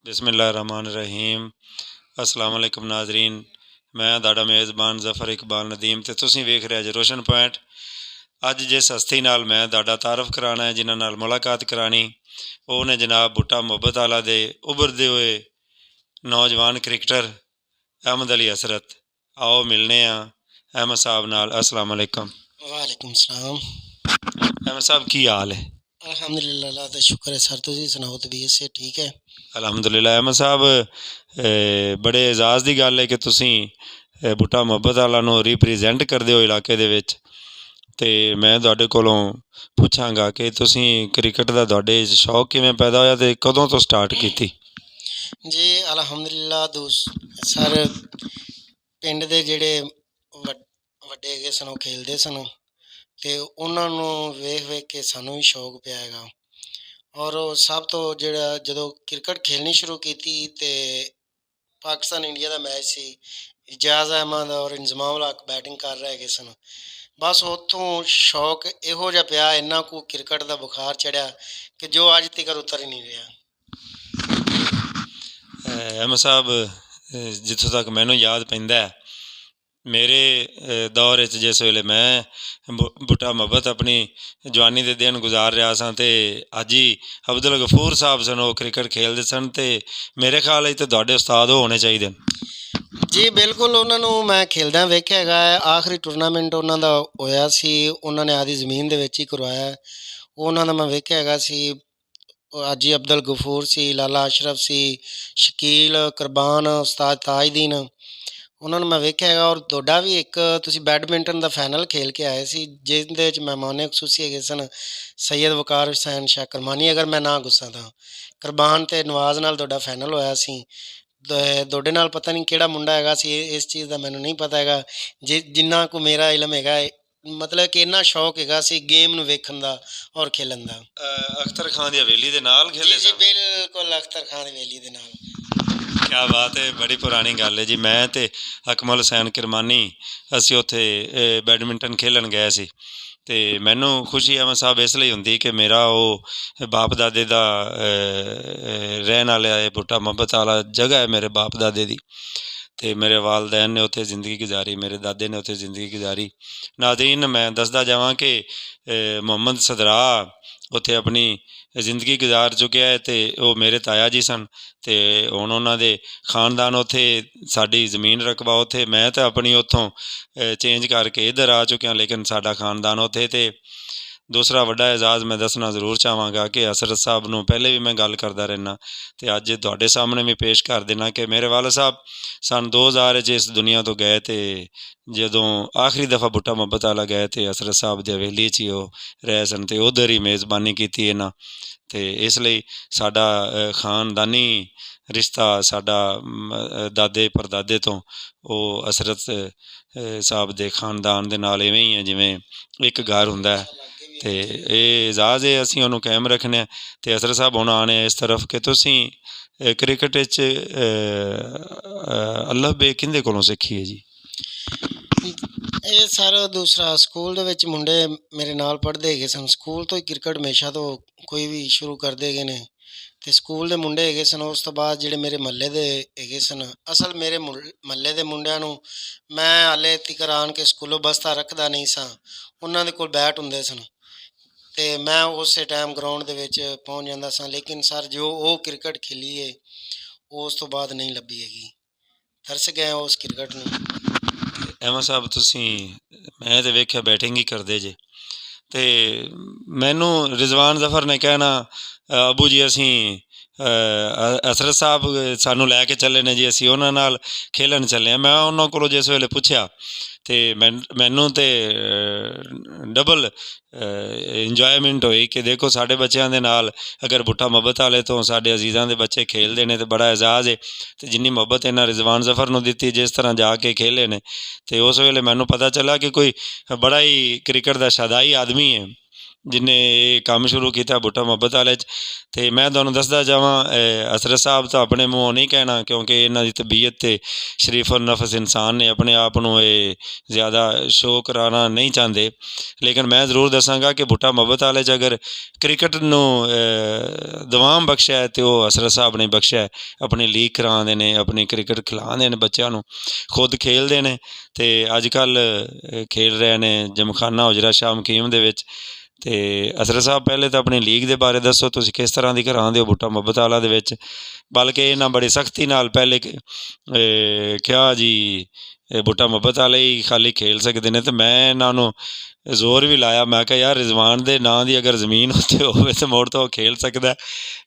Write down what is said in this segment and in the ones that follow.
बिस्मिल्लाहिर्रहमानिर्रहीम। अस्सलाम वालेकुम नाज़रीन, मैं ਤੁਹਾਡਾ ਮੇਜ਼ਬਾਨ ਜ਼ਫਰ ਇਕਬਾਲ ਨਦੀਮ ਤੇ ਤੁਸੀਂ ਵੇਖ ਰਹੇ ਜੇ ਰੋਸ਼ਨ ਪੁਆਇੰਟ। ਅੱਜ ਜਿਸ ਹਸਤੀ ਨਾਲ ਮੈਂ ਤੁਹਾਡਾ ਤਾਰਫ ਕਰਾਉਣਾ ਹੈ, ਜਿਨ੍ਹਾਂ ਨਾਲ ਮੁਲਾਕਾਤ ਕਰਾਣੀ, ਉਹ ਨੇ ਜਨਾਬ ਬੂਟਾ ਮੁਹੱਬਤ ਆਲਾ ਦੇ ਉਭਰਦੇ ਹੋਏ ਨੌਜਵਾਨ ਕ੍ਰਿਕਟਰ ਅਹਿਮਦ ਅਲੀ ਹਸਰਤ। ਆਓ ਮਿਲਨੇ ਆ ਅਹਿਮਦ ਸਾਹਿਬ ਨਾਲ। अस्सलाम वालेकुम। वालेकुम सलाम। अहमद साहब की हाल है? अल्हम्दुलिल्लाह, अल्लाह का शुक्र है सर। तुसीं सुनाओ, तबीयत से ठीक है? अलहमदुलिल्लाह। अहमद साहब बड़े एजाज़ की गल है कि तुसीं बूटा मुहब्बत आला ਨੂੰ रिप्रजेंट ਕਰਦੇ ਹੋ ਇਲਾਕੇ ਦੇ ਵਿੱਚ। ਤੇ ਮੈਂ ਤੁਹਾਡੇ ਕੋਲੋਂ ਪੁੱਛਾਂਗਾ ਕਿ ਤੁਸੀਂ ਕ੍ਰਿਕਟ ਦਾ ਤੁਹਾਡੇ ਸ਼ੌਕ ਕਿਵੇਂ ਪੈਦਾ ਹੋਇਆ ਤੇ ਕਦੋਂ ਤੋਂ ਸਟਾਰਟ ਕੀਤੀ? जी अल्हम्दुलिल्लाह सर, ਪਿੰਡ ਦੇ ਜਿਹੜੇ ਵੱਡੇ ਹੈਗੇ ਸਨ ਉਹ ਖੇਲਦੇ ਸਨ ਅਤੇ ਉਹਨਾਂ ਨੂੰ ਵੇਖ ਵੇਖ ਕੇ ਸਾਨੂੰ ਵੀ ਸ਼ੌਕ ਪਿਆ ਹੈਗਾ। ਔਰ ਉਹ ਸਭ ਤੋਂ ਜਿਹੜਾ ਜਦੋਂ ਕ੍ਰਿਕਟ ਖੇਲਣੀ ਸ਼ੁਰੂ ਕੀਤੀ ਅਤੇ ਪਾਕਿਸਤਾਨ ਇੰਡੀਆ ਦਾ ਮੈਚ ਸੀ, ਇਜਾਜ਼ ਅਹਿਮਦ ਔਰ ਇੰਜ਼ਮਾਮ ਉਲ ਹਕ ਬੈਟਿੰਗ ਕਰ ਰਹੇ ਹੈਗੇ ਸਨ। ਬਸ ਉੱਥੋਂ ਸ਼ੌਕ ਇਹੋ ਜਿਹਾ ਪਿਆ, ਇੰਨਾ ਕੁ ਕ੍ਰਿਕਟ ਦਾ ਬੁਖਾਰ ਚੜ੍ਹਿਆ ਕਿ ਜੋ ਅੱਜ ਤੱਕ ਉਤਰ ਹੀ ਨਹੀਂ ਰਿਹਾ। ਅਹਿਮਦ ਸਾਹਿਬ, ਜਿੱਥੋਂ ਤੱਕ ਮੈਨੂੰ ਯਾਦ ਪੈਂਦਾ, ਮੇਰੇ ਦੌਰ ਵਿੱਚ ਜਿਸ ਵੇਲੇ ਮੈਂ ਬੂਟਾ ਮੁਹੱਬਤ ਆਪਣੀ ਜਵਾਨੀ ਦੇ ਦਿਨ ਗੁਜ਼ਾਰ ਰਿਹਾ ਸਾਂ ਅਤੇ ਹਾਜੀ ਅਬਦੁਲ ਗਫੂਰ ਸਾਹਿਬ ਸਨ, ਉਹ ਕ੍ਰਿਕਟ ਖੇਡਦੇ ਸਨ ਅਤੇ ਮੇਰੇ ਖਿਆਲ ਵਿੱਚ ਤਾਂ ਤੁਹਾਡੇ ਉਸਤਾਦ ਉਹ ਹੋਣੇ ਚਾਹੀਦੇ ਨੇ। ਜੀ ਬਿਲਕੁਲ, ਉਹਨਾਂ ਨੂੰ ਮੈਂ ਖੇਲਦਿਆਂ ਵੇਖਿਆ ਹੈਗਾ ਹੈ। ਆਖਰੀ ਟੂਰਨਾਮੈਂਟ ਉਹਨਾਂ ਦਾ ਹੋਇਆ ਸੀ, ਉਹਨਾਂ ਨੇ ਆਦੀ ਜ਼ਮੀਨ ਦੇ ਵਿੱਚ ਹੀ ਕਰਵਾਇਆ। ਉਹਨਾਂ ਦਾ ਮੈਂ ਵੇਖਿਆ ਹੈਗਾ ਸੀ। ਹਾਜੀ ਅਬਦੁਲ ਗਫੂਰ ਸੀ, ਲਾਲਾ ਅਸ਼ਰਫ ਸੀ, ਸ਼ਕੀਲ ਕੁਰਬਾਨ, ਉਸਤਾਦ ਤਾਜਦੀਨ, ਉਹਨਾਂ ਨੂੰ ਮੈਂ ਵੇਖਿਆ ਹੈਗਾ। ਔਰ ਤੁਹਾਡਾ ਵੀ ਇੱਕ ਤੁਸੀਂ ਬੈਡਮਿੰਟਨ ਦਾ ਫਾਈਨਲ ਖੇਲ ਕੇ ਆਏ ਸੀ, ਜਿਹਦੇ ਵਿੱਚ ਮਹਿਮਾਨ ਖਸੂਸੀ ਹੈਗੇ ਸਨ ਸੈਯਦ ਵਕਾਰ ਹੁਸੈਨ ਸ਼ਾਹ ਕਰਮਾਨੀ, ਅਗਰ ਮੈਂ ਨਾ ਗੁੱਸਾ ਤਾਂ। ਕੁਰਬਾਨ ਅਤੇ ਨਵਾਜ਼ ਨਾਲ ਤੁਹਾਡਾ ਫਾਈਨਲ ਹੋਇਆ ਸੀ। ਤੁਹਾਡੇ ਨਾਲ ਪਤਾ ਨਹੀਂ ਕਿਹੜਾ ਮੁੰਡਾ ਹੈਗਾ ਸੀ, ਇਸ ਚੀਜ਼ ਦਾ ਮੈਨੂੰ ਨਹੀਂ ਪਤਾ ਹੈਗਾ। ਜਿੰਨਾ ਕੁ ਮੇਰਾ ਇਲਮ ਹੈਗਾ, ਮਤਲਬ ਕਿ ਇੰਨਾ ਸ਼ੌਕ ਹੈਗਾ ਸੀ ਗੇਮ ਨੂੰ ਵੇਖਣ ਦਾ ਔਰ ਖੇਲਣ ਦਾ। ਅਖਤਰ ਖਾਨ ਦੀ ਹਵੇਲੀ ਦੇ ਨਾਲ ਖੇਲੇ ਜੀ ਬਿਲਕੁਲ, ਅਖਤਰ ਖਾਨ ਦੀ ਹਵੇਲੀ ਦੇ ਨਾਲ। ਕਿਆ ਬਾਤ ਹੈ, ਬੜੀ ਪੁਰਾਣੀ ਗੱਲ ਹੈ ਜੀ। ਮੈਂ ਅਤੇ ਅਕਮਲ ਹੁਸੈਨ ਕਿਰਮਾਨੀ ਅਸੀਂ ਉੱਥੇ ਬੈਡਮਿੰਟਨ ਖੇਲਣ ਗਏ ਸੀ ਅਤੇ ਮੈਨੂੰ ਖੁਸ਼ੀ ਅਹਿਮਦ ਸਾਹਿਬ ਇਸ ਲਈ ਹੁੰਦੀ ਕਿ ਮੇਰਾ ਉਹ ਬਾਪ ਦਾਦੇ ਦਾ ਰਹਿਣ ਵਾਲਾ ਇਹ ਬੂਟਾ ਮੁਹੱਬਤ ਵਾਲਾ ਜਗ੍ਹਾ ਹੈ ਮੇਰੇ ਬਾਪ ਦਾਦੇ ਦੀ, ਅਤੇ ਮੇਰੇ ਵਾਲਦੈਨ ਨੇ ਉੱਥੇ ਜ਼ਿੰਦਗੀ ਗੁਜ਼ਾਰੀ, ਮੇਰੇ ਦਾਦੇ ਨੇ ਉੱਥੇ ਜ਼ਿੰਦਗੀ ਗੁਜ਼ਾਰੀ। ਨਾਜ਼ਰੀਨ, ਮੈਂ ਦੱਸਦਾ ਜਾਵਾਂ ਕਿ ਮੁਹੰਮਦ ਸਦਰਾ ਉੱਥੇ ਆਪਣੀ ਜ਼ਿੰਦਗੀ ਗੁਜ਼ਾਰ ਚੁੱਕਿਆ ਹੈ ਅਤੇ ਉਹ ਮੇਰੇ ਤਾਇਆ ਜੀ ਸਨ ਅਤੇ ਹੁਣ ਉਹਨਾਂ ਦੇ ਖਾਨਦਾਨ ਉੱਥੇ ਸਾਡੀ ਜ਼ਮੀਨ ਰਕਬਾ ਉੱਥੇ, ਮੈਂ ਤਾਂ ਆਪਣੀ ਉੱਥੋਂ ਚੇਂਜ ਕਰਕੇ ਇੱਧਰ ਆ ਚੁੱਕਿਆ, ਲੇਕਿਨ ਸਾਡਾ ਖਾਨਦਾਨ ਉੱਥੇ। ਅਤੇ ਦੂਸਰਾ ਵੱਡਾ ਐਜ਼ਾਜ਼ ਮੈਂ ਦੱਸਣਾ ਜ਼ਰੂਰ ਚਾਹਾਂਗਾ ਕਿ ਹਸਰਤ ਸਾਹਿਬ ਨੂੰ ਪਹਿਲੇ ਵੀ ਮੈਂ ਗੱਲ ਕਰਦਾ ਰਹਿੰਦਾ ਅਤੇ ਅੱਜ ਤੁਹਾਡੇ ਸਾਹਮਣੇ ਵੀ ਪੇਸ਼ ਕਰ ਦੇਣਾ ਕਿ ਮੇਰੇ ਵਾਲਦ ਸਾਹਿਬ ਸੰਨ 2000 'ਚ ਇਸ ਦੁਨੀਆ ਤੋਂ ਗਏ ਅਤੇ ਜਦੋਂ ਆਖਰੀ ਦਫਾ ਬੂਟਾ ਮੁਹੱਬਤ ਆਲਾ ਗਏ ਅਤੇ ਹਸਰਤ ਸਾਹਿਬ ਦੀ ਹਵੇਲੀ 'ਚ ਹੀ ਉਹ ਰਹੇ ਸਨ ਅਤੇ ਉੱਧਰ ਹੀ ਮੇਜ਼ਬਾਨੀ ਕੀਤੀ ਇਹਨਾਂ। ਅਤੇ ਇਸ ਲਈ ਸਾਡਾ ਖਾਨਦਾਨੀ ਰਿਸ਼ਤਾ ਸਾਡਾ ਦਾਦੇ ਪੜਦਾਦੇ ਤੋਂ ਉਹ ਹਸਰਤ ਸਾਹਿਬ ਦੇ ਖਾਨਦਾਨ ਦੇ ਨਾਲ ਇਵੇਂ ਹੀ ਹੈ ਜਿਵੇਂ ਇੱਕ ਘਰ ਹੁੰਦਾ ਹੈ, ਅਤੇ ਇਹ ਇਜਾਜ਼ ਹੈ ਅਸੀਂ ਉਹਨੂੰ ਕਾਇਮ ਰੱਖਣਾ ਹੈ। ਅਤੇ ਹਸਰਤ ਸਾਹਿਬ ਹੁਣ ਆਉਣੇ ਇਸ ਤਰਫ ਕਿ ਤੁਸੀਂ ਕ੍ਰਿਕਟ ਵਿੱਚ ਅੱਲ੍ਹਾ ਬੇ ਕਿਹਦੇ ਕੋਲੋਂ ਸਿੱਖੀ ਹੈ ਜੀ? ਇਹ ਸਰ ਦੂਸਰਾ ਸਕੂਲ ਦੇ ਵਿੱਚ ਮੁੰਡੇ ਮੇਰੇ ਨਾਲ ਪੜ੍ਹਦੇ ਹੈਗੇ ਸਨ, ਸਕੂਲ ਤੋਂ ਹੀ ਕ੍ਰਿਕਟ ਹਮੇਸ਼ਾ ਤੋਂ ਕੋਈ ਵੀ ਸ਼ੁਰੂ ਕਰਦੇ ਹੈਗੇ ਨੇ ਅਤੇ ਸਕੂਲ ਦੇ ਮੁੰਡੇ ਹੈਗੇ ਸਨ। ਉਸ ਤੋਂ ਬਾਅਦ ਜਿਹੜੇ ਮੇਰੇ ਮਹੱਲੇ ਦੇ ਹੈਗੇ ਸਨ, ਅਸਲ ਮੇਰੇ ਮਹੱਲੇ ਦੇ ਮੁੰਡਿਆਂ ਨੂੰ ਮੈਂ ਹਾਲੇ ਤੀਕਰ ਆਣ ਕੇ ਸਕੂਲੋਂ ਬਸਤਾ ਰੱਖਦਾ ਨਹੀਂ ਸਾਂ, ਉਹਨਾਂ ਦੇ ਕੋਲ ਬੈਟ ਹੁੰਦੇ ਸਨ ਅਤੇ ਮੈਂ ਉਸੇ ਟਾਈਮ ਗਰਾਊਂਡ ਦੇ ਵਿੱਚ ਪਹੁੰਚ ਜਾਂਦਾ ਸਾਂ। ਲੇਕਿਨ ਸਰ ਜੋ ਉਹ ਕ੍ਰਿਕਟ ਖੇਲੀ ਹੈ ਉਸ ਤੋਂ ਬਾਅਦ ਨਹੀਂ ਲੱਭੀ ਹੈਗੀ, ਤਰਸ ਗਏ ਉਸ ਕ੍ਰਿਕਟ ਨੂੰ। ਅਹਿਮਦ ਸਾਹਿਬ, ਤੁਸੀਂ ਮੈਂ ਤਾਂ ਵੇਖਿਆ ਬੈਟਿੰਗ ਹੀ ਕਰਦੇ ਜੇ, ਅਤੇ ਮੈਨੂੰ ਰਿਜ਼ਵਾਨ ਜ਼ਫਰ ਨੇ ਕਹਿਣਾ, ਅਬੂ ਜੀ ਅਸੀਂ ਹਸਰਤ ਸਾਹਿਬ ਸਾਨੂੰ ਲੈ ਕੇ ਚੱਲੇ ਨੇ ਜੀ, ਅਸੀਂ ਉਹਨਾਂ ਨਾਲ ਖੇਲਣ ਚੱਲੇ ਹਾਂ। ਮੈਂ ਉਹਨਾਂ ਕੋਲੋਂ ਜਿਸ ਵੇਲੇ ਪੁੱਛਿਆ ਅਤੇ ਮੈਨੂੰ ਤਾਂ ਡਬਲ ਇੰਜੋਏਮੈਂਟ ਹੋਈ ਕਿ ਦੇਖੋ ਸਾਡੇ ਬੱਚਿਆਂ ਦੇ ਨਾਲ ਅਗਰ ਬੂਟਾ ਮੁਹੱਬਤ ਵਾਲੇ ਤੋਂ ਸਾਡੇ ਅਜ਼ੀਜ਼ਾਂ ਦੇ ਬੱਚੇ ਖੇਲਦੇ ਨੇ ਤਾਂ ਬੜਾ ਐਜ਼ਾਜ਼ ਹੈ। ਅਤੇ ਜਿੰਨੀ ਮੁਹੱਬਤ ਇਹਨਾਂ ਰਿਜ਼ਵਾਨ ਜ਼ਫਰ ਨੂੰ ਦਿੱਤੀ, ਜਿਸ ਤਰ੍ਹਾਂ ਜਾ ਕੇ ਖੇਲੇ ਨੇ, ਅਤੇ ਉਸ ਵੇਲੇ ਮੈਨੂੰ ਪਤਾ ਚੱਲਾ ਕਿ ਕੋਈ ਬੜਾ ਹੀ ਕ੍ਰਿਕਟ ਦਾ ਸ਼ਾਦਾਈ ਆਦਮੀ ਹੈ ਜਿਨੇ ਇਹ ਕੰਮ ਸ਼ੁਰੂ ਕੀਤਾ ਬੂਟਾ ਮੁਹੱਬਤ ਵਾਲੇ 'ਚ। ਅਤੇ ਮੈਂ ਤੁਹਾਨੂੰ ਦੱਸਦਾ ਜਾਵਾਂ, ਹਜ਼ਰਤ ਸਾਹਿਬ ਤਾਂ ਆਪਣੇ ਮੂੰਹੋਂ ਨਹੀਂ ਕਹਿਣਾ, ਕਿਉਂਕਿ ਇਹਨਾਂ ਦੀ ਤਬੀਅਤ 'ਤੇ ਸ਼ਰੀਫ ਨਫਸ ਇਨਸਾਨ ਨੇ, ਆਪਣੇ ਆਪ ਨੂੰ ਇਹ ਜ਼ਿਆਦਾ ਸ਼ੋਅ ਕਰਾਉਣਾ ਨਹੀਂ ਚਾਹੁੰਦੇ। ਲੇਕਿਨ ਮੈਂ ਜ਼ਰੂਰ ਦੱਸਾਂਗਾ ਕਿ ਬੂਟਾ ਮੁਹੱਬਤ ਵਾਲੇ 'ਚ ਅਗਰ ਕ੍ਰਿਕਟ ਨੂੰ ਦਵਾਮ ਬਖਸ਼ਿਆ ਅਤੇ ਉਹ ਹਜ਼ਰਤ ਸਾਹਿਬ ਨੇ ਬਖਸ਼ਿਆ। ਆਪਣੀ ਲੀਗ ਕਰਾਉਂਦੇ ਨੇ, ਆਪਣੀ ਕ੍ਰਿਕਟ ਖਿਲਾਉਂਦੇ ਨੇ ਬੱਚਿਆਂ ਨੂੰ, ਖੁਦ ਖੇਲਦੇ ਨੇ ਅਤੇ ਅੱਜ ਕੱਲ੍ਹ ਖੇਲ ਰਹੇ ਨੇ ਜਮਖਾਨਾ ਹੁਜਰਾ ਸ਼ਾਹ ਮਕੀਮ ਦੇ ਵਿੱਚ। ਅਤੇ ਹਜ਼ਰਤ ਸਾਹਿਬ ਪਹਿਲੇ ਤਾਂ ਆਪਣੀ ਲੀਗ ਦੇ ਬਾਰੇ ਦੱਸੋ, ਤੁਸੀਂ ਕਿਸ ਤਰ੍ਹਾਂ ਦੀ ਕਰਾਉਂਦੇ ਹੋ ਬੂਟਾ ਮੁਹੱਬਤ ਵਾਲਾ ਦੇ ਵਿੱਚ। ਬਲਕਿ ਇਹਨਾਂ ਬੜੀ ਸਖਤੀ ਨਾਲ ਪਹਿਲੇ ਕਿਹਾ ਜੀ ਬੂਟਾ ਮੁਹੱਬਤ ਵਾਲੇ ਹੀ ਖਾਲੀ ਖੇਲ ਸਕਦੇ ਨੇ, ਅਤੇ ਮੈਂ ਇਹਨਾਂ ਨੂੰ ਜ਼ੋਰ ਵੀ ਲਾਇਆ। ਮੈਂ ਕਿਹਾ ਯਾਰ ਰਿਜ਼ਵਾਨ ਦੇ ਨਾਂ ਦੀ ਅਗਰ ਜ਼ਮੀਨ ਉੱਤੇ ਹੋਵੇ ਤਾਂ ਮੁੜ ਤਾਂ ਉਹ ਖੇਲ ਸਕਦਾ।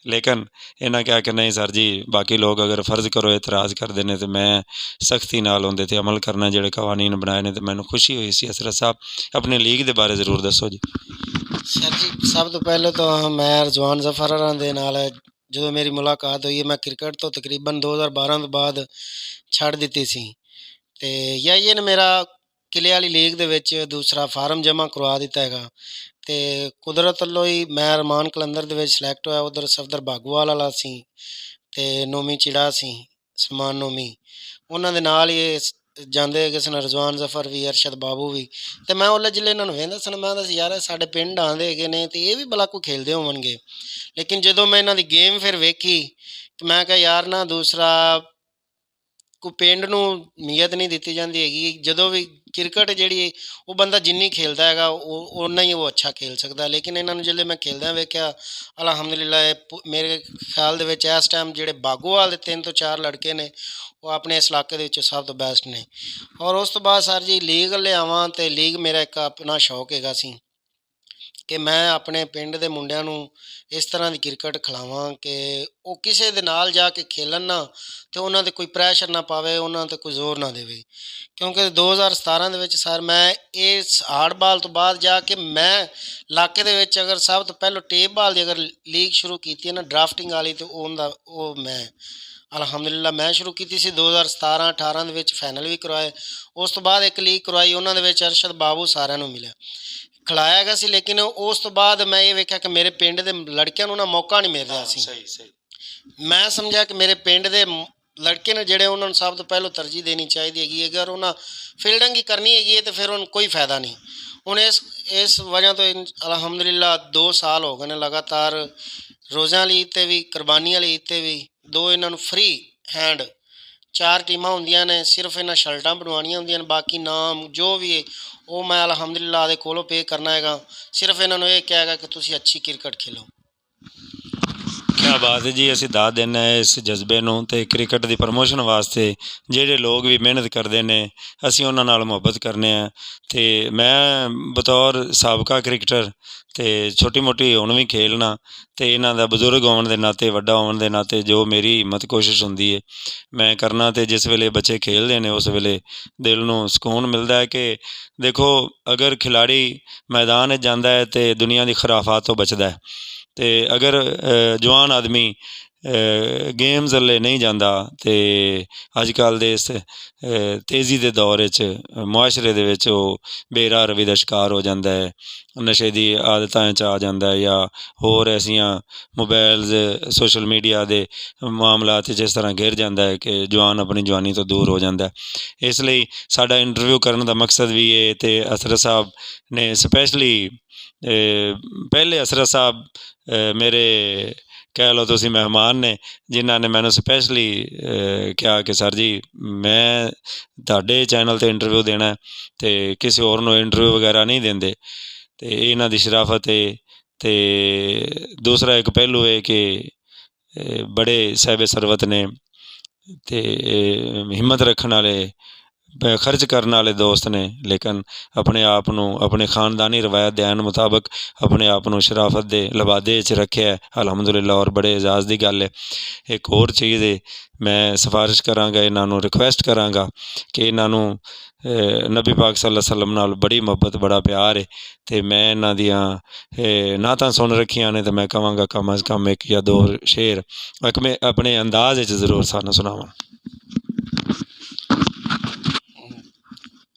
ਲੇਕਿਨ ਇਹਨਾਂ ਕਿਹਾ ਕਿ ਨਹੀਂ ਸਰ ਜੀ, ਬਾਕੀ ਲੋਕ ਅਗਰ ਫਰਜ਼ ਕਰੋ ਇਤਰਾਜ਼ ਕਰਦੇ ਨੇ ਤਾਂ ਮੈਂ ਸਖਤੀ ਨਾਲ ਉਹਦੇ 'ਤੇ ਅਮਲ ਕਰਨਾ, ਜਿਹੜੇ ਕਵਾਨੀਨ ਬਣਾਏ ਨੇ। ਅਤੇ ਮੈਨੂੰ ਖੁਸ਼ੀ ਹੋਈ ਸੀ। ਹਜ਼ਰਤ ਸਾਹਿਬ ਆਪਣੀ ਲੀਗ ਦੇ ਬਾਰੇ ਜ਼ਰੂਰ ਦੱਸੋ ਜੀ। ਸਰ ਜੀ, ਸਭ ਤੋਂ ਪਹਿਲਾਂ ਤਾਂ ਮੈਂ ਰਿਜ਼ਵਾਨ ਜ਼ਫਰ ਹੋਰਾਂ ਦੇ ਨਾਲ ਜਦੋਂ ਮੇਰੀ ਮੁਲਾਕਾਤ ਹੋਈ ਹੈ, ਮੈਂ ਕ੍ਰਿਕਟ ਤੋਂ ਤਕਰੀਬਨ 2012 ਤੋਂ ਬਾਅਦ ਛੱਡ ਦਿੱਤੀ ਸੀ। ਅਤੇ ਯਾਹੀਏ ਨੇ ਮੇਰਾ ਕਿਲੇ ਵਾਲੀ ਲੀਗ ਦੇ ਵਿੱਚ ਦੂਸਰਾ ਫਾਰਮ ਜਮ੍ਹਾਂ ਕਰਵਾ ਦਿੱਤਾ ਹੈਗਾ। ਅਤੇ ਕੁਦਰਤ ਵੱਲੋਂ ਹੀ ਮੈਂ ਰਮਾਨ ਕਲੰਦਰ ਦੇ ਵਿੱਚ ਸਿਲੈਕਟ ਹੋਇਆ। ਉੱਧਰ ਸਫਦਰ ਬਾਗੂਵਾਲ ਵਾਲਾ ਸੀ ਅਤੇ ਨੋਮੀ ਚਿੜਾ ਸੀ, ਸਲਮਾਨ ਨੋਮੀ, ਉਹਨਾਂ ਦੇ ਨਾਲ ਹੀ ਇਹ ਜਾਂਦੇ ਹੈਗੇ ਸਨ, ਰਿਜ਼ਵਾਨ ਜ਼ਫਰ ਵੀ, ਅਰਸ਼ਦ ਬਾਬੂ ਵੀ। ਅਤੇ ਮੈਂ ਉਹਲੇ ਜਿਲੇ ਇਹਨਾਂ ਨੂੰ ਵੇਖਦਾ ਸਨ, ਮੈਂ ਦੱਸ ਯਾਰ ਸਾਡੇ ਪਿੰਡ ਆਉਂਦੇ ਹੈਗੇ ਨੇ ਅਤੇ ਇਹ ਵੀ ਭਲਾ ਕੋਈ ਖੇਲਦੇ ਹੋਣਗੇ। ਲੇਕਿਨ ਜਦੋਂ ਮੈਂ ਇਹਨਾਂ ਦੀ ਗੇਮ ਫਿਰ ਵੇਖੀ ਤਾਂ ਮੈਂ ਕਿਹਾ ਯਾਰ ਨਾ, ਦੂਸਰਾ ਕੋਈ ਪਿੰਡ ਨੂੰ ਨੀਅਤ ਨਹੀਂ ਦਿੱਤੀ ਜਾਂਦੀ ਹੈਗੀ। ਜਦੋਂ ਵੀ ਕ੍ਰਿਕਟ ਜਿਹੜੀ ਉਹ ਬੰਦਾ ਜਿੰਨੀ ਖੇਲਦਾ ਹੈਗਾ ਉਹ ਓਨਾ ਹੀ ਉਹ ਅੱਛਾ ਖੇਲ ਸਕਦਾ। ਲੇਕਿਨ ਇਹਨਾਂ ਨੂੰ ਜਦੋਂ ਮੈਂ ਖੇਲਦਿਆਂ ਵੇਖਿਆ, ਅਲਹਮਦੁਲਿਲਾ ਮੇਰੇ ਖਿਆਲ ਦੇ ਵਿੱਚ ਇਸ ਟਾਈਮ ਜਿਹੜੇ ਬਾਗੋਵਾਲ ਦੇ 3 ਤੋਂ 4 ਲੜਕੇ ਨੇ ਉਹ ਆਪਣੇ ਇਸ ਇਲਾਕੇ ਦੇ ਵਿੱਚੋਂ ਸਭ ਤੋਂ ਬੈਸਟ ਨੇ। ਔਰ ਉਸ ਤੋਂ ਬਾਅਦ ਸਰ ਜੀ ਲੀਗ ਲਿਆਵਾਂ, ਅਤੇ ਲੀਗ ਮੇਰਾ ਇੱਕ ਆਪਣਾ ਸ਼ੌਕ ਹੈਗਾ ਸੀ ਕਿ ਮੈਂ ਆਪਣੇ ਪਿੰਡ ਦੇ ਮੁੰਡਿਆਂ ਨੂੰ ਇਸ ਤਰ੍ਹਾਂ ਦੀ ਕ੍ਰਿਕਟ ਖਿਲਾਵਾਂ ਕਿ ਉਹ ਕਿਸੇ ਦੇ ਨਾਲ ਜਾ ਕੇ ਖੇਲਣ ਨਾ, ਅਤੇ ਉਹਨਾਂ 'ਤੇ ਕੋਈ ਪ੍ਰੈਸ਼ਰ ਨਾ ਪਾਵੇ, ਉਹਨਾਂ 'ਤੇ ਕੋਈ ਜ਼ੋਰ ਨਾ ਦੇਵੇ। ਕਿਉਂਕਿ 2017 ਦੇ ਵਿੱਚ ਸਰ ਮੈਂ ਇਸ ਹਾਰਡ ਬਾਲ ਤੋਂ ਬਾਅਦ ਜਾ ਕੇ ਮੈਂ ਇਲਾਕੇ ਦੇ ਵਿੱਚ ਅਗਰ ਸਭ ਤੋਂ ਪਹਿਲਾਂ ਟੇਪ ਬਾਲ ਦੀ ਅਗਰ ਲੀਗ ਸ਼ੁਰੂ ਕੀਤੀ ਹੈ ਨਾ, ਡਰਾਫਟਿੰਗ ਵਾਲੀ, ਅਤੇ ਉਹ ਮੈਂ ਅਲਹਮਦੁਲਿਲਾ ਮੈਂ ਸ਼ੁਰੂ ਕੀਤੀ ਸੀ 2017-18 ਦੇ ਵਿੱਚ। ਫਾਈਨਲ ਵੀ ਕਰਵਾਏ। ਉਸ ਤੋਂ ਬਾਅਦ ਇੱਕ ਲੀਗ ਕਰਵਾਈ, ਉਹਨਾਂ ਦੇ ਵਿੱਚ ਅਰਸ਼ਦ ਬਾਬੂ ਸਾਰਿਆਂ ਨੂੰ ਮਿਲਿਆ, ਖਿਲਾਇਆ ਗਿਆ ਸੀ। ਲੇਕਿਨ ਉਸ ਤੋਂ ਬਾਅਦ ਮੈਂ ਇਹ ਵੇਖਿਆ ਕਿ ਮੇਰੇ ਪਿੰਡ ਦੇ ਲੜਕਿਆਂ ਨੂੰ ਨਾ ਮੌਕਾ ਨਹੀਂ ਮਿਲ ਰਿਹਾ ਸੀ। ਸਹੀ ਮੈਂ ਸਮਝਿਆ ਕਿ ਮੇਰੇ ਪਿੰਡ ਦੇ ਲੜਕੇ ਨੇ ਜਿਹੜੇ, ਉਹਨਾਂ ਨੂੰ ਸਭ ਤੋਂ ਪਹਿਲਾਂ ਤਰਜੀਹ ਦੇਣੀ ਚਾਹੀਦੀ ਹੈਗੀ। ਅਗਰ ਉਹਨਾਂ ਫੀਲਡਿੰਗ ਹੀ ਕਰਨੀ ਹੈਗੀ ਹੈ ਤਾਂ ਫਿਰ ਉਹਨੂੰ ਕੋਈ ਫਾਇਦਾ ਨਹੀਂ। ਹੁਣ ਇਸ ਵਜ੍ਹਾ ਤੋਂ ਅਲਹਮਦੁਲਿਲਾ 2 ਸਾਲ ਹੋ ਗਏ ਨੇ ਲਗਾਤਾਰ ਰੋਜ਼ਿਆਂ ਵਾਲੀ ਈਦ 'ਤੇ ਵੀ, ਕੁਰਬਾਨੀ ਵਾਲੀ ਈਦ 'ਤੇ ਵੀ, 2 ਇਹਨਾਂ ਨੂੰ ਫ੍ਰੀ ਹੈਂਡ 4 ਟੀਮਾਂ ਹੁੰਦੀਆਂ ਨੇ, ਸਿਰਫ ਇਹਨਾਂ ਸ਼ਰਟਾਂ ਬਣਵਾਉਣੀਆਂ ਹੁੰਦੀਆਂ ਨੇ, ਬਾਕੀ ਨਾਮ ਜੋ ਵੀ ਹੈ ਉਹ ਮੈਂ ਅਲਹਮਦੁਲਿਲਾ ਦੇ ਕੋਲੋਂ ਪੇ ਕਰਨਾ ਹੈਗਾ। ਸਿਰਫ ਇਹਨਾਂ ਨੂੰ ਇਹ ਕਹੇਗਾ ਕਿ ਤੁਸੀਂ ਅੱਛੀ ਕ੍ਰਿਕਟ ਖੇਲੋ। ਕਿਆ ਬਾਤ ਹੈ ਜੀ। ਅਸੀਂ ਦਾਦ ਦਿੰਦੇ ਹਾਂ ਇਸ ਜਜ਼ਬੇ ਨੂੰ, ਅਤੇ ਕ੍ਰਿਕਟ ਦੀ ਪ੍ਰਮੋਸ਼ਨ ਵਾਸਤੇ ਜਿਹੜੇ ਲੋਕ ਵੀ ਮਿਹਨਤ ਕਰਦੇ ਨੇ ਅਸੀਂ ਉਹਨਾਂ ਨਾਲ ਮੁਹੱਬਤ ਕਰਨੇ ਹਾਂ। ਅਤੇ ਮੈਂ ਬਤੌਰ ਸਾਬਕਾ ਕ੍ਰਿਕਟਰ ਅਤੇ ਛੋਟੀ ਮੋਟੀ ਹੁਣ ਵੀ ਖੇਲਣਾ, ਅਤੇ ਇਹਨਾਂ ਦਾ ਬਜ਼ੁਰਗ ਹੋਣ ਦੇ ਨਾਤੇ, ਵੱਡਾ ਹੋਣ ਦੇ ਨਾਤੇ ਜੋ ਮੇਰੀ ਹਿੰਮਤ ਕੋਸ਼ਿਸ਼ ਹੁੰਦੀ ਹੈ ਮੈਂ ਕਰਨਾ। ਅਤੇ ਜਿਸ ਵੇਲੇ ਬੱਚੇ ਖੇਲਦੇ ਨੇ ਉਸ ਵੇਲੇ ਦਿਲ ਨੂੰ ਸਕੂਨ ਮਿਲਦਾ ਹੈ ਕਿ ਦੇਖੋ, ਅਗਰ ਖਿਲਾੜੀ ਮੈਦਾਨ 'ਚ ਜਾਂਦਾ ਹੈ ਅਤੇ ਦੁਨੀਆ ਦੀ ਖੁਰਾਫਾਤ ਤੋਂ ਬਚਦਾ ਹੈ। ਅਤੇ ਅਗਰ ਜਵਾਨ ਆਦਮੀ ਗੇਮਜ਼ ਵੱਲ ਨਹੀਂ ਜਾਂਦਾ, ਅਤੇ ਅੱਜ ਕੱਲ੍ਹ ਦੇ ਇਸ ਤੇਜ਼ੀ ਦੇ ਦੌਰ ਵਿੱਚ ਮੁਆਸ਼ਰੇ ਦੇ ਵਿੱਚ ਉਹ ਬੇਰਾਹ ਰਵੀ ਦਾ ਸ਼ਿਕਾਰ ਹੋ ਜਾਂਦਾ ਹੈ, ਨਸ਼ੇ ਦੀ ਆਦਤਾਂ 'ਚ ਆ ਜਾਂਦਾ ਹੈ, ਜਾਂ ਹੋਰ ਐਸੀਆਂ ਮੋਬਾਇਲਜ਼, ਸੋਸ਼ਲ ਮੀਡੀਆ ਦੇ ਮਾਮਲਾਤ 'ਚ ਇਸ ਤਰ੍ਹਾਂ ਘਿਰ ਜਾਂਦਾ ਹੈ ਕਿ ਜਵਾਨ ਆਪਣੀ ਜਵਾਨੀ ਤੋਂ ਦੂਰ ਹੋ ਜਾਂਦਾ ਹੈ। ਇਸ ਲਈ ਸਾਡਾ ਇੰਟਰਵਿਊ ਕਰਨ ਦਾ ਮਕਸਦ ਵੀ ਇਹ, ਅਤੇ ਹਜ਼ਰਤ ਸਾਹਿਬ ਨੇ ਸਪੈਸ਼ਲੀ ਪਹਿਲੇ ਹਜ਼ਰਤ ਸਾਹਿਬ ਮੇਰੇ ਕਹਿ ਲਓ ਤੁਸੀਂ ਮਹਿਮਾਨ ਨੇ, ਜਿਨ੍ਹਾਂ ਨੇ ਮੈਨੂੰ ਸਪੈਸ਼ਲੀ ਕਿਹਾ ਕਿ ਸਰ ਜੀ ਮੈਂ ਤੁਹਾਡੇ ਚੈਨਲ 'ਤੇ ਇੰਟਰਵਿਊ ਦੇਣਾ, ਅਤੇ ਕਿਸੇ ਹੋਰ ਨੂੰ ਇੰਟਰਵਿਊ ਵਗੈਰਾ ਨਹੀਂ ਦਿੰਦੇ। ਅਤੇ ਇਹਨਾਂ ਦੀ ਸ਼ਰਾਫਤ ਹੈ। ਅਤੇ ਦੂਸਰਾ ਇੱਕ ਪਹਿਲੂ ਹੈ ਕਿ ਬੜੇ ਸਾਹਿਬ ਸਰਵਤ ਨੇ, ਅਤੇ ਹਿੰਮਤ ਰੱਖਣ ਵਾਲੇ, ਖਰਚ ਕਰਨ ਵਾਲੇ ਦੋਸਤ ਨੇ, ਲੇਕਿਨ ਆਪਣੇ ਆਪ ਨੂੰ ਆਪਣੇ ਖਾਨਦਾਨੀ ਰਵਾਇਤ ਦੇ ਐਨ ਮੁਤਾਬਕ ਆਪਣੇ ਆਪ ਨੂੰ ਸ਼ਰਾਫਤ ਦੇ ਲਬਾਦੇ 'ਚ ਰੱਖਿਆ ਅਲਹਮਦੁਲਿਲਾ। ਔਰ ਬੜੇ ਇਜਾਜ਼ ਦੀ ਗੱਲ ਹੈ। ਇੱਕ ਹੋਰ ਚੀਜ਼ ਹੈ, ਮੈਂ ਸਿਫਾਰਿਸ਼ ਕਰਾਂਗਾ, ਇਹਨਾਂ ਨੂੰ ਰਿਕੁਐਸਟ ਕਰਾਂਗਾ ਕਿ ਇਹਨਾਂ ਨੂੰ ਨਬੀ ਪਾਕ ਸੱਲੱਲਾਹੁ ਅਲੈਹਿ ਵਸੱਲਮ ਨਾਲ ਬੜੀ ਮੁਹੱਬਤ, ਬੜਾ ਪਿਆਰ ਹੈ। ਅਤੇ ਮੈਂ ਇਹਨਾਂ ਦੀਆਂ ਨਾਤਾਂ ਸੁਣ ਰੱਖੀਆਂ ਨੇ, ਅਤੇ ਮੈਂ ਕਹਾਂਗਾ ਕਮ ਅਜ਼ ਕਮ 1 ਜਾਂ 2 ਸ਼ੇਰ ਆਪਣੇ ਅੰਦਾਜ਼ ਵਿੱਚ ਜ਼ਰੂਰ ਸਾਨੂੰ ਸੁਣਾਵਾਂ।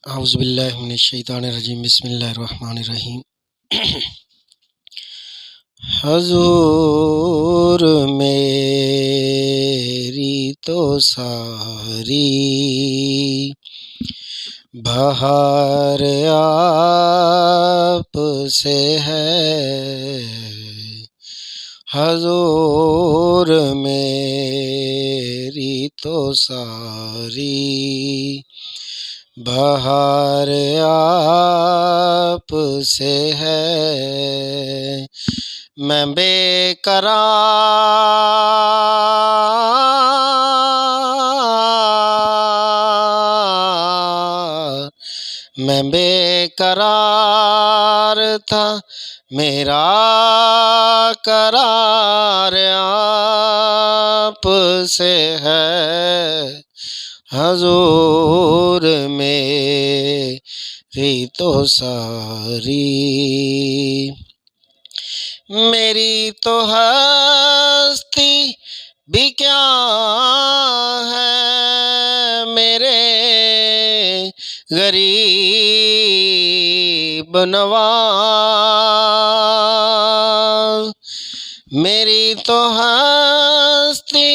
اعوذ باللہ من الشیطان الرجیم، بسم اللہ الرحمن الرحیم۔ حضور میری تو ساری بہار آپ سے ہے، حضور میری تو ساری بہار آپ سے ہے، میں بے قرار، میں بے قرار تھا، میرا قرار آپ سے ہے، حضور میری تو ساری، میری تو ہستی بھی کیا ہے، میرے غریب نواز، میری تو ہستی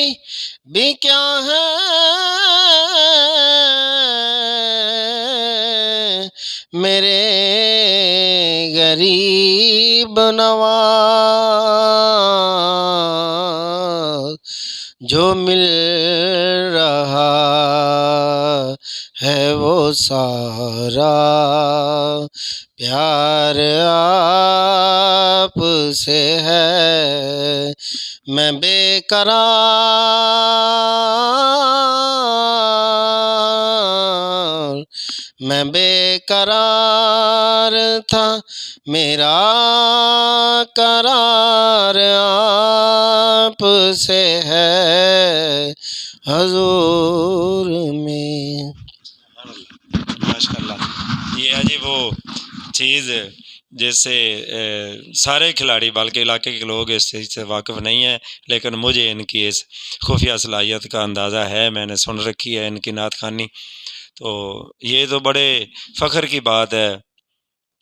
بھی کیا ہے، میرے غریب نواز، جو مل رہا ہے وہ سارا پیار آپ سے ہے، میں بے قرار، میں بے قرار تھا، میرا قرار آپ سے ہے، حضور میں۔ ماشاء اللہ، یہ ہے جی وہ چیز جس سے سارے کھلاڑی بلکہ علاقے کے لوگ اس چیز سے واقف نہیں ہیں، لیکن مجھے ان کی اس خفیہ صلاحیت کا اندازہ ہے، میں نے سن رکھی ہے ان کی نعت خوانی، تو یہ تو بڑے فخر کی بات ہے،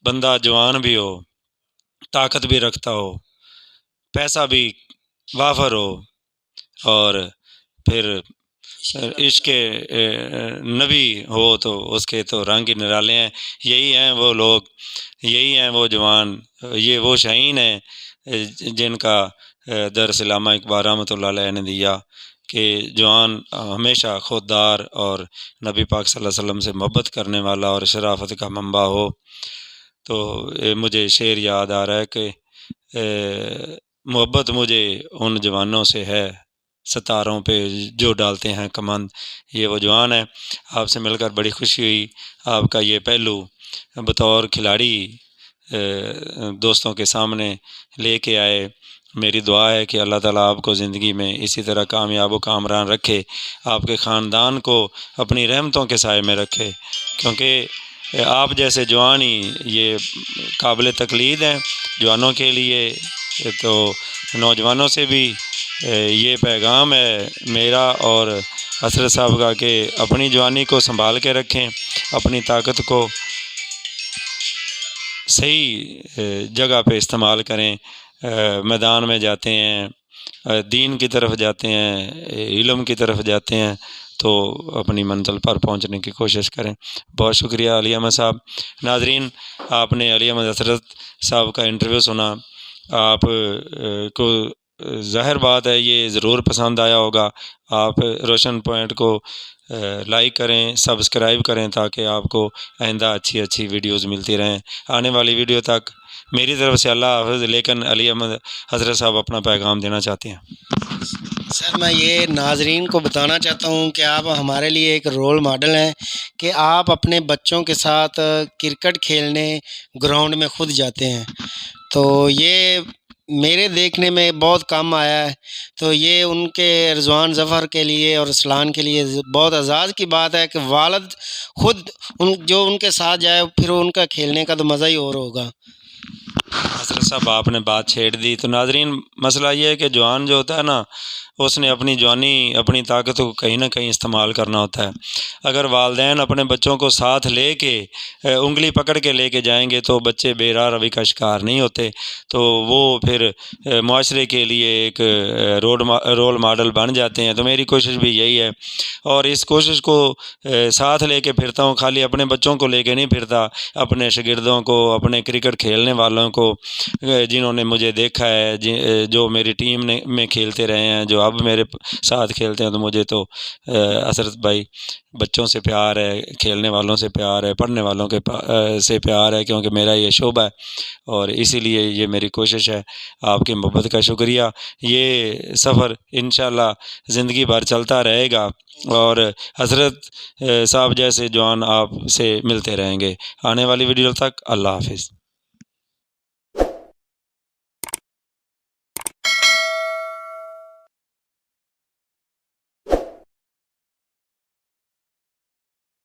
بندہ جوان بھی ہو، طاقت بھی رکھتا ہو، پیسہ بھی وافر ہو، اور پھر عشق نبی ہو تو اس کے تو رنگ ہی نرالے ہیں، یہی ہیں وہ لوگ، یہی ہیں وہ جوان، یہ وہ شاہین ہیں جن کا درس علامہ اقبال رحمۃ اللہ علیہ نے دیا کہ جوان ہمیشہ خوددار اور نبی پاک صلی اللہ علیہ وسلم سے محبت کرنے والا اور شرافت کا منبع ہو۔ تو مجھے شعر یاد آ رہا ہے کہ محبت مجھے ان جوانوں سے ہے، ستاروں پہ جو ڈالتے ہیں کمند، یہ وہ جوان ہیں۔ آپ سے مل کر بڑی خوشی ہوئی، آپ کا یہ پہلو بطور کھلاڑی دوستوں کے سامنے لے کے آئے، میری دعا ہے کہ اللہ تعالیٰ آپ کو زندگی میں اسی طرح کامیاب و کامران رکھے، آپ کے خاندان کو اپنی رحمتوں کے سائے میں رکھے، کیونکہ آپ جیسے جوان ہی یہ قابل تقلید ہیں جوانوں کے لیے، تو نوجوانوں سے بھی یہ پیغام ہے میرا اور حضرت صاحب کا کہ اپنی جوانی کو سنبھال کے رکھیں، اپنی طاقت کو صحیح جگہ پہ استعمال کریں، میدان میں جاتے ہیں، دین کی طرف جاتے ہیں، علم کی طرف جاتے ہیں، تو اپنی منزل پر پہنچنے کی کوشش کریں۔ بہت شکریہ علی احمد صاحب۔ ناظرین، آپ نے علی احمد حضرت صاحب کا انٹرویو سنا، آپ کو ظاہر بات ہے یہ ضرور پسند آیا ہوگا، آپ روشن پوائنٹ کو لائک کریں، سبسکرائب کریں تاکہ آپ کو آئندہ اچھی اچھی ویڈیوز ملتی رہیں۔ آنے والی ویڈیو تک میری طرف سے اللہ حافظ، لیکن علی احمد حضرت صاحب اپنا پیغام دینا چاہتے ہیں۔ سر میں یہ ناظرین کو بتانا چاہتا ہوں کہ آپ ہمارے لیے ایک رول ماڈل ہیں کہ آپ اپنے بچوں کے ساتھ کرکٹ کھیلنے گراؤنڈ میں خود جاتے ہیں، تو یہ میرے دیکھنے میں بہت کم آیا ہے، تو یہ ان کے رضوان ظفر کے لیے اور اسلان کے لیے بہت اعزاز کی بات ہے کہ والد خود جو ان کے ساتھ جائے، پھر ان کا کھیلنے کا تو مزہ ہی اور ہوگا۔ حضرت صاحب آپ نے بات چھیڑ دی. تو ناظرین مسئلہ یہ ہے کہ جوان جو ہوتا ہے نا اس نے اپنی جوانی اپنی طاقت کو کہیں نہ کہیں استعمال کرنا ہوتا ہے. اگر والدین اپنے بچوں کو ساتھ لے کے انگلی پکڑ کے لے کے جائیں گے تو بچے بے راہ روی کا شکار نہیں ہوتے. تو وہ پھر معاشرے کے لیے ایک رول ماڈل بن جاتے ہیں. تو میری کوشش بھی یہی ہے اور اس کوشش کو ساتھ لے کے پھرتا ہوں. خالی اپنے بچوں کو لے کے نہیں پھرتا, اپنے شاگردوں کو, اپنے کرکٹ کھیلنے والوں کو جنہوں نے مجھے دیکھا ہے, جو میری ٹیم میں کھیلتے رہے ہیں, جو اب میرے ساتھ کھیلتے ہیں. تو مجھے تو حضرت بھائی بچوں سے پیار ہے, کھیلنے والوں سے پیار ہے, پڑھنے والوں کے سے پیار ہے, کیونکہ میرا یہ شعبہ ہے اور اسی لیے یہ میری کوشش ہے. آپ کی محبت کا شکریہ. یہ سفر انشاءاللہ زندگی بھر چلتا رہے گا اور حضرت صاحب جیسے جوان آپ سے ملتے رہیں گے. آنے والی ویڈیو تک اللہ حافظ.